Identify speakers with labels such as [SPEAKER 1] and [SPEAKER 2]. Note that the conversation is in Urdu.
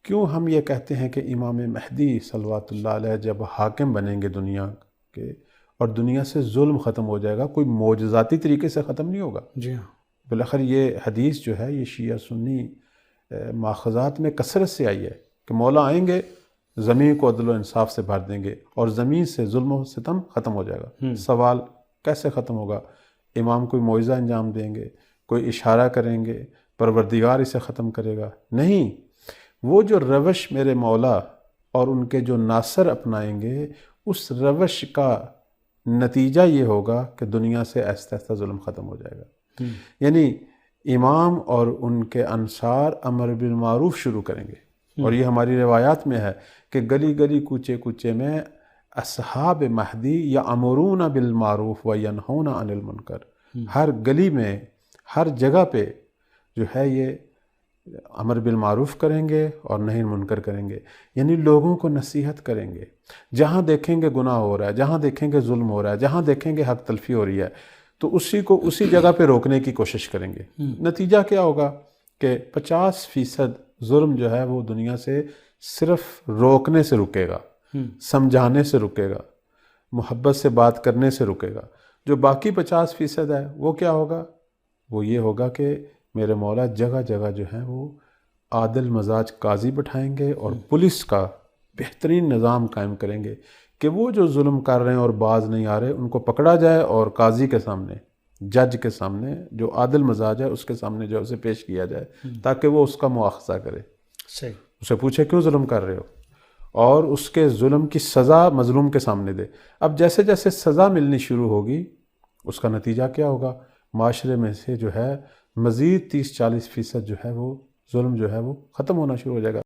[SPEAKER 1] کیوں ہم یہ کہتے ہیں کہ امام مہدی صلوات اللہ علیہ جب حاکم بنیں گے دنیا کے اور دنیا سے ظلم ختم ہو جائے گا، کوئی معجزاتی طریقے سے ختم نہیں ہوگا؟
[SPEAKER 2] جی ہاں،
[SPEAKER 1] بالاخر یہ حدیث جو ہے یہ شیعہ سنی ماخذات میں کثرت سے آئی ہے کہ مولا آئیں گے، زمین کو عدل و انصاف سے بھر دیں گے اور زمین سے ظلم و ستم ختم ہو جائے گا۔ سوال کیسے ختم ہوگا؟ امام کوئی معجزہ انجام دیں گے، کوئی اشارہ کریں گے، پروردگار اسے ختم کرے گا؟ نہیں، وہ جو روش میرے مولا اور ان کے جو ناصر اپنائیں گے، اس روش کا نتیجہ یہ ہوگا کہ دنیا سے آہستہ آہستہ ظلم ختم ہو جائے گا۔ یعنی امام اور ان کے انصار امر بالمعروف شروع کریں گے، اور یہ ہماری روایات میں ہے کہ گلی گلی کوچے کوچے میں اصحاب مہدی یامرون بالمعروف و ینہون عن المنکر، ہر گلی میں ہر جگہ پہ جو ہے یہ امر بالمعروف کریں گے اور نہی منکر کریں گے، یعنی لوگوں کو نصیحت کریں گے۔ جہاں دیکھیں گے گناہ ہو رہا ہے، جہاں دیکھیں گے ظلم ہو رہا ہے، جہاں دیکھیں گے حق تلفی ہو رہی ہے، تو اسی کو اسی جگہ پہ روکنے کی کوشش کریں گے۔ نتیجہ کیا ہوگا کہ 50% ظلم جو ہے وہ دنیا سے صرف روکنے سے رکے گا، سمجھانے سے رکے گا، محبت سے بات کرنے سے رکے گا۔ جو باقی 50% ہے وہ کیا ہوگا؟ وہ یہ ہوگا کہ میرے مولا جگہ جگہ جو ہیں وہ عادل مزاج قاضی بٹھائیں گے اور پولیس کا بہترین نظام قائم کریں گے کہ وہ جو ظلم کر رہے ہیں اور باز نہیں آ رہے ان کو پکڑا جائے اور قاضی کے سامنے، جج کے سامنے، جو عادل مزاج ہے اس کے سامنے جو اسے پیش کیا جائے تاکہ وہ اس کا مواخذہ کرے،
[SPEAKER 2] صحیح،
[SPEAKER 1] اسے پوچھے کیوں ظلم کر رہے ہو، اور اس کے ظلم کی سزا مظلوم کے سامنے دے۔ اب جیسے جیسے سزا ملنی شروع ہوگی اس کا نتیجہ کیا ہوگا؟ معاشرے میں سے جو ہے مزید 30-40% جو ہے وہ ظلم جو ہے وہ ختم ہونا شروع ہو جائے گا۔